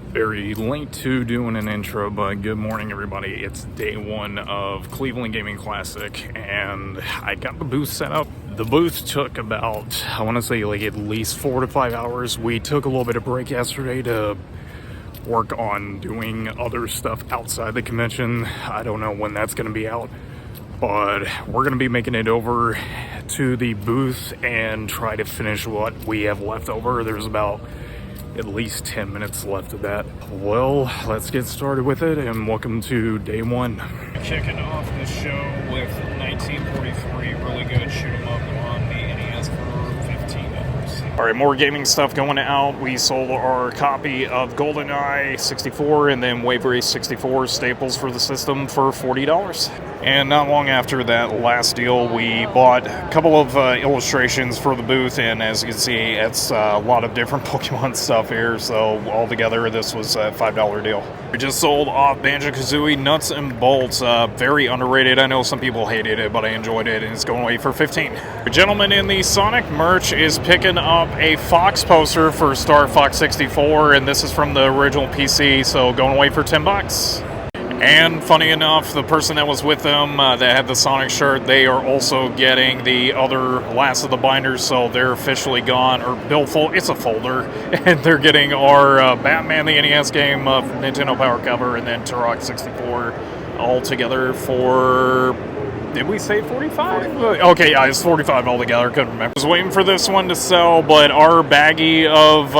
Very late to doing an intro, but good morning, everybody. It's day one of Cleveland Gaming Classic, and I got the booth set up. The booth took about, I want to say, like at least 4 to 5 hours. We took a little bit of break yesterday to work on doing other stuff outside the convention. I don't know when that's going to be out, but we're going to be making it over to the booth and try to finish what we have left over. There's about at least 10 minutes left of that. Well, let's get started with it, and welcome to day one. Kicking off the show with 1943, really good shoot 'em up on the NES for $15. All right, more gaming stuff going out. We sold our copy of GoldenEye 64 and then Wave Race 64 staples for the system for $40. And not long after that last deal, we bought a couple of illustrations for the booth, and as you can see, it's a lot of different Pokemon stuff here, so altogether this was a $5 deal. We just sold off Banjo-Kazooie Nuts and Bolts, very underrated. I know some people hated it, but I enjoyed it, and it's going away for $15. The gentleman in the Sonic merch is picking up a Fox poster for Star Fox 64, and this is from the original PC, so going away for $10. And funny enough, the person that was with them that had the Sonic shirt, they are also getting the other last of the binders, so they're officially gone, or billfold, it's a folder, and they're getting our Batman the NES game, Nintendo Power cover, and then Turok 64 all together for, did we say 45? Okay, yeah, it's 45 altogether, couldn't remember. I was waiting for this one to sell, but our baggie of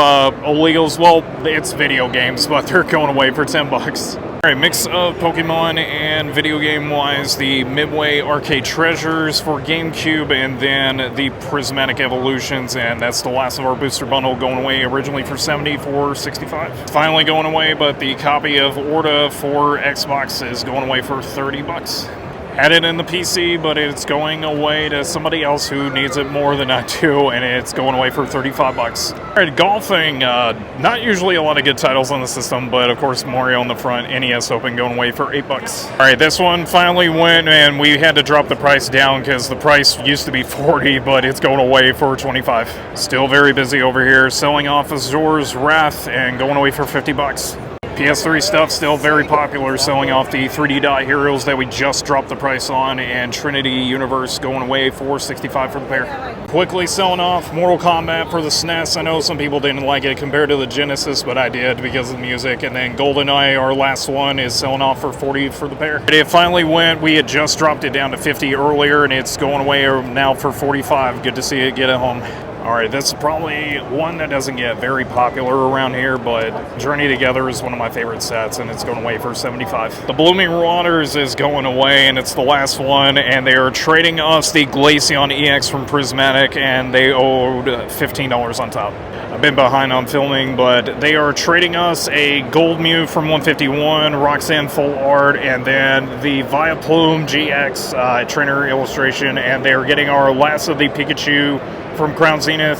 illegals, well, it's video games, but they're going away for $10. Alright, mix of Pokemon and video game-wise, the Midway Arcade Treasures for GameCube, and then the Prismatic Evolutions, and that's the last of our booster bundle, going away originally for $70 for $65. Finally going away, but the copy of Orta for Xbox is going away for $30. Had it in the PC, but it's going away to somebody else who needs it more than I do, and it's going away for $35. Alright, golfing, not usually a lot of good titles on the system, but of course Mario on the front, NES Open going away for $8. Alright, this one finally went, and we had to drop the price down because the price used to be $40, but it's going away for $25. Still very busy over here, selling off Azor's Wrath and going away for $50. PS3 stuff still very popular, selling off the 3D Dot Heroes that we just dropped the price on, and Trinity Universe going away for $65 for the pair. Quickly selling off Mortal Kombat for the SNES. I know some people didn't like it compared to the Genesis, but I did because of the music. And then GoldenEye, our last one, is selling off for $40 for the pair. It finally went. We had just dropped it down to $50 earlier, and it's going away now for $45. Good to see it get it home. Alright, this is probably one that doesn't get very popular around here, but Journey Together is one of my favorite sets, and it's going away for $75. The Blooming Waters is going away, and it's the last one, and they are trading us the Glaceon EX from Prismatic, and they owed $15 on top. I've been behind on filming, but they are trading us a Gold Mew from 151, Roxanne Full Art, and then the Vileplume GX trainer illustration, and they are getting our last of the Pikachu from Crown Zenith,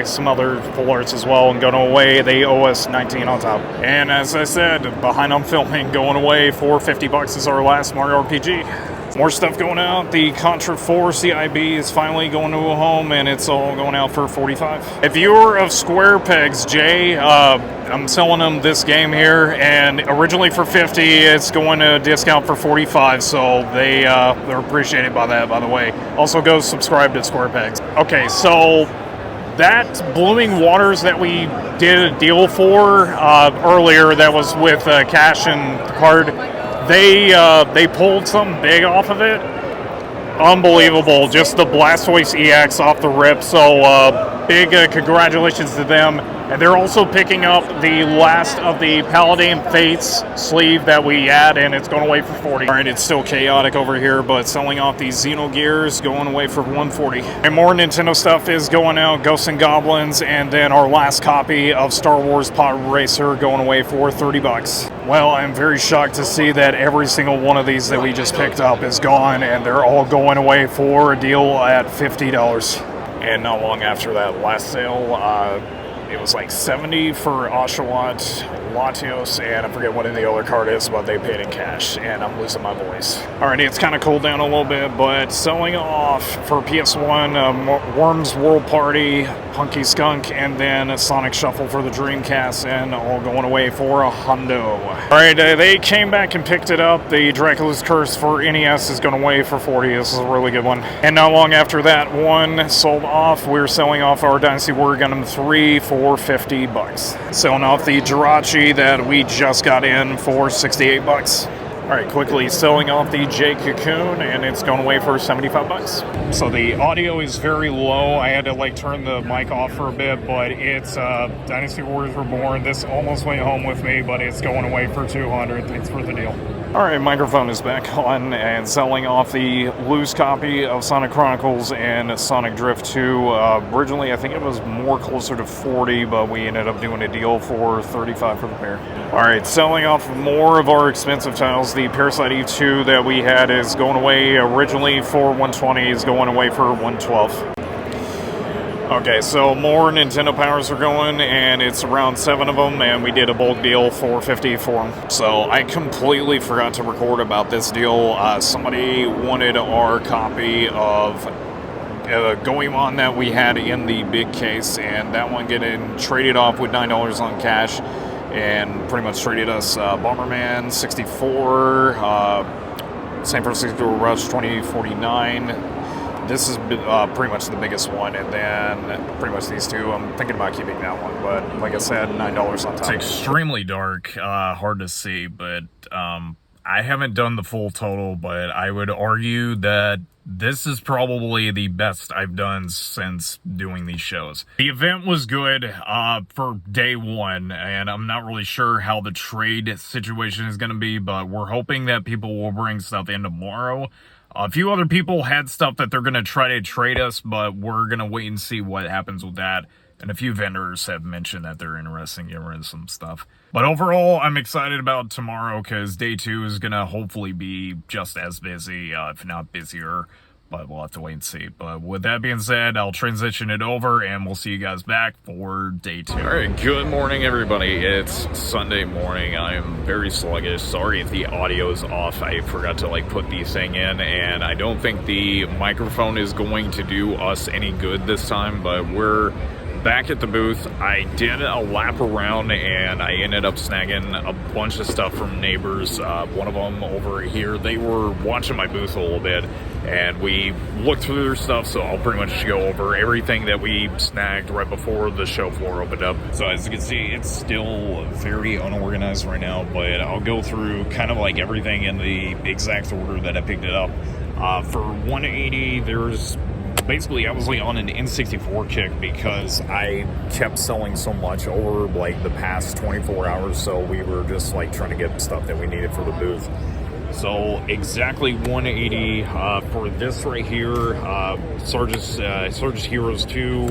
some other full arts as well, and going away, they owe us $19 on top. And as I said, behind on filming, going away for $50 is our last Mario RPG. More stuff going out. The Contra 4 CIB is finally going to a home, and it's all going out for $45. If you're of Square Pegs, Jay, I'm selling them this game here, and originally for $50, it's going to discount for $45, so they're appreciated by that, by the way. Also, go subscribe to Square Pegs. Okay, so that Blooming Waters that we did a deal for earlier, that was with cash and card, they pulled something big off of it. Unbelievable, just the Blastoise EX off the rip, so big congratulations to them. And they're also picking up the last of the Paladin Fates sleeve that we had, and it's going away for $40. Alright, it's still chaotic over here, but selling off these Xenogears, going away for $140. And more Nintendo stuff is going out, Ghosts and Goblins, and then our last copy of Star Wars Pod Racer going away for $30. Well, I'm very shocked to see that every single one of these that we just picked up is gone, and they're all going away for a deal at $50. And not long after that last sale, it was like $70 for Oshawott, Latios, and I forget what the other card is, but they paid in cash, and I'm losing my voice. Alrighty, it's kind of cooled down a little bit, but selling off for PS1, Worms World Party, Hunky Skunk, and then Sonic Shuffle for the Dreamcast, and all going away for a hundo. Alright, they came back and picked it up. The Dracula's Curse for NES is going away for 40. This is a really good one. And not long after that one sold off, we're selling off our Dynasty Warrior Gundam 3 for 50 bucks. Selling off the Jirachi that we just got in for 68 bucks. Alright, quickly selling off the J Cocoon, and it's going away for 75 bucks. So the audio is very low. I had to like turn the mic off for a bit, but it's Dynasty Warriors Reborn. This almost went home with me, but it's going away for 200. Thanks for the deal. Alright, microphone is back on, and selling off the loose copy of Sonic Chronicles and Sonic Drift 2. Originally, I think it was more closer to 40, but we ended up doing a deal for 35 for the pair. Alright, selling off more of our expensive titles. The Parasite Eve 2 that we had is going away originally for 120, is going away for 112. Okay, so more Nintendo Powers are going, and it's around 7 of them, and we did a bulk deal for 50 for them. So I completely forgot to record about this deal. Somebody wanted our copy of Goemon that we had in the big case, and that one getting traded off with $9 on cash, and pretty much traded us Bomberman 64, San Francisco Rush 2049. This is pretty much the biggest one, and then pretty much these two. I'm thinking about keeping that one, but like I said, $9 on top. It's extremely dark, hard to see, but I haven't done the full total, but I would argue that this is probably the best I've done since doing these shows. The event was good for day one, and I'm not really sure how the trade situation is going to be, but we're hoping that people will bring stuff in tomorrow. A few other people had stuff that they're going to try to trade us, but we're going to wait and see what happens with that. And a few vendors have mentioned that they're interested in getting rid of some stuff. But overall, I'm excited about tomorrow because day 2 is going to hopefully be just as busy, if not busier. But we'll have to wait and see. But with that being said, I'll transition it over, and we'll see you guys back for day 2. All right, good morning, everybody. It's Sunday morning. I am very sluggish. Sorry if the audio is off. I forgot to put the thing in, and I don't think the microphone is going to do us any good this time, but we're back at the booth. I did a lap around, and I ended up snagging a bunch of stuff from neighbors. One of them over here, they were watching my booth a little bit, and we looked through their stuff, so I'll pretty much go over everything that we snagged right before the show floor opened up. So as you can see, it's still very unorganized right now, but I'll go through kind of everything in the exact order that I picked it up. For 180, there's basically, I was on an N64 kick because I kept selling so much over the past 24 hours, so we were just trying to get stuff that we needed for the booth. So exactly 180 for this right here, Sarge's Heroes 2,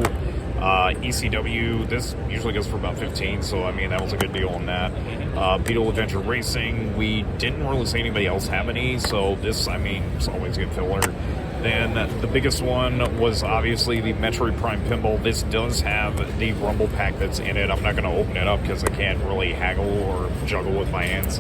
ECW. This usually goes for about 15, so I mean that was a good deal on that. Beetle Adventure Racing, we didn't really see anybody else have any, so this, I mean, it's always a good filler. Then the biggest one was obviously the Metroid Prime Pinball. This does have the Rumble Pack that's in it. I'm not going to open it up because I can't really haggle or juggle with my hands.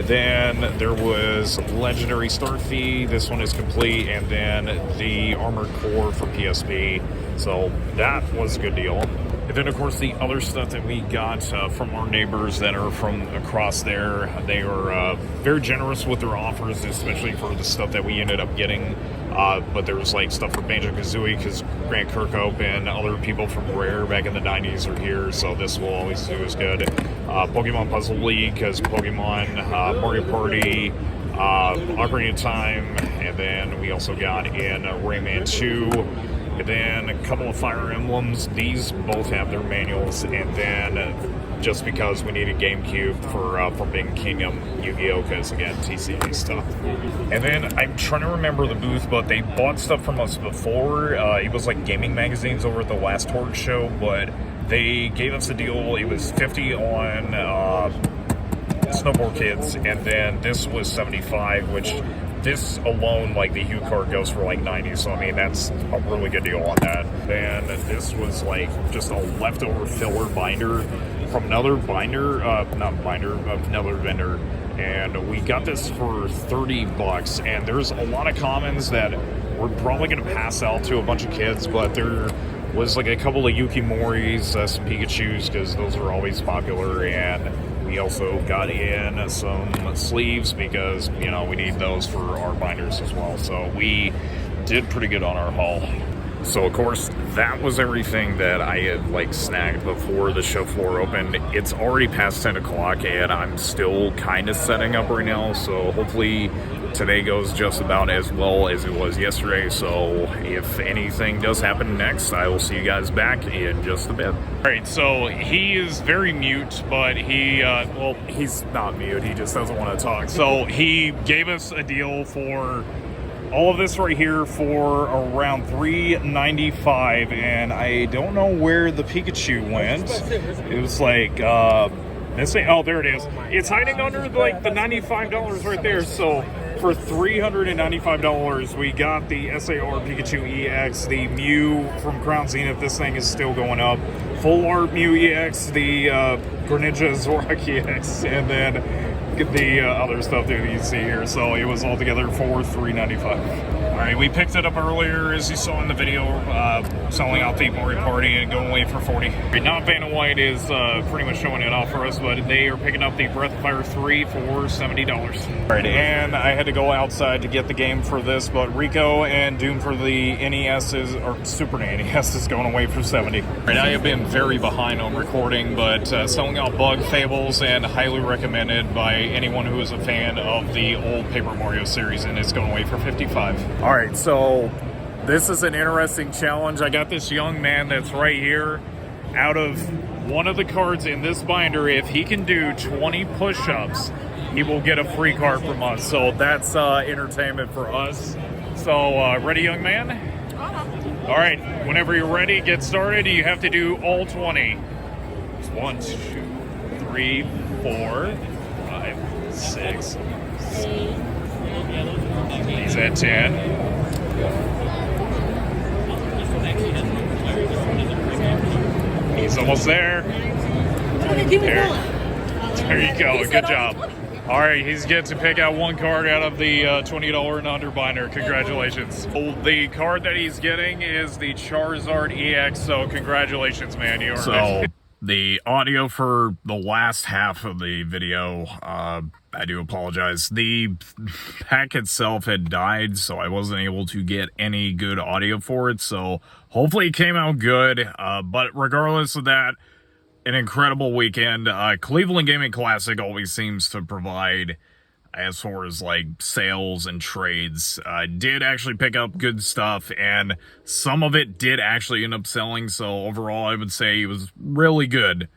Then there was Legendary Starfy. This one is complete. And then the Armored Core for PSP. So that was a good deal. And then, of course, the other stuff that we got from our neighbors that are from across there, they were very generous with their offers, especially for the stuff that we ended up getting. But there was stuff for Banjo-Kazooie because Grant Kirkhope and other people from Rare back in the 90s are here, so this will always do as good. Pokemon Puzzle League because Pokemon, Mario Party, Ocarina of Time, and then we also got in Rayman 2. And then a couple of Fire Emblems. These both have their manuals. And then just because we needed GameCube for Forbidden Kingdom, Yu-Gi-Oh! Because again, TCG stuff. And then I'm trying to remember the booth, but they bought stuff from us before. It was gaming magazines over at the last Torque show, but they gave us a deal. It was 50 on Snowboard Kids, and then this was 75, which this alone, the Hue card goes for 90, so I mean that's a really good deal on that. Then this was just a leftover filler binder from another another vendor, and we got this for 30 bucks. And there's a lot of commons that we're probably going to pass out to a bunch of kids, but they're was like a couple of Yukimoris, some Pikachus, because those are always popular, and we also got in some sleeves because, you know, we need those for our binders as well. So we did pretty good on our haul. So of course, that was everything that I had like snagged before the show floor opened. It's already past 10 o'clock and I'm still kind of setting up right now. So hopefully today goes just about as well as it was yesterday. So if anything does happen next, I will see you guys back in just a bit. All right, so he is very mute, but he, well, he's not mute. He just doesn't want to talk. So he gave us a deal for all of this right here for around $3.95, and I don't know where the Pikachu went. It was like, this thing, oh, there it is. It's hiding under like the $95 right there. So for $395, we got the SAR Pikachu EX, the Mew from Crown Zenith. This thing is still going up. Full Art Mew EX, the Greninja Zorak EX, and then the other stuff that you see here. So it was all together for $3.95. All right, we picked it up earlier, as you saw in the video, selling out the Mario Party and going away for $40. Not Vanna White is pretty much showing it off for us, but they are picking up the Breath of Fire 3 for $70. All right, and I had to go outside to get the game for this, but Rico and Doom for the NES or Super NES is going away for $70. All right, I have been very behind on recording, but selling out Bug Fables and highly recommended by anyone who is a fan of the old Paper Mario series, and it's going away for $55. All right, so this is an interesting challenge. I got this young man that's right here. Out of one of the cards in this binder, if he can do 20 push-ups, he will get a free card from us. So that's entertainment for us. So ready, young man? All right, whenever you're ready, get started. You have to do all 20. It's 1, 2, 3, 4, 5, 6, 7. He's at 10. He's almost there. There you go. Good job. All right, he's get to pick out one card out of the $20 and under binder. Congratulations. The card that he's getting is the Charizard EX, so congratulations, man. You are So the audio for the last half of the video, I do apologize. The pack itself had died, so I wasn't able to get any good audio for it. So hopefully it came out good. But regardless of that, an incredible weekend. Cleveland Gaming Classic always seems to provide as far as like sales and trades. Did actually pick up good stuff, and some of it did actually end up selling. So overall, I would say it was really good.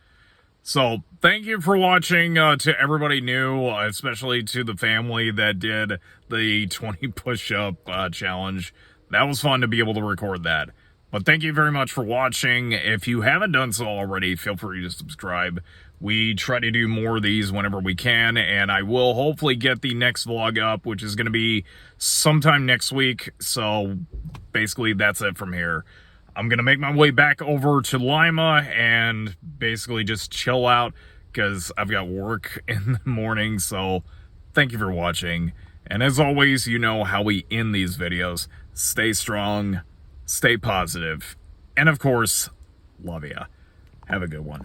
So thank you for watching. To everybody new, especially to the family that did the 20 push-up challenge. That was fun to be able to record that. But thank you very much for watching. If you haven't done so already, feel free to subscribe. We try to do more of these whenever we can, and I will hopefully get the next vlog up, which is going to be sometime next week. So basically that's it from here. I'm going to make my way back over to Lima and basically just chill out because I've got work in the morning. So thank you for watching. And as always, you know how we end these videos. Stay strong, stay positive, and of course, love ya. Have a good one.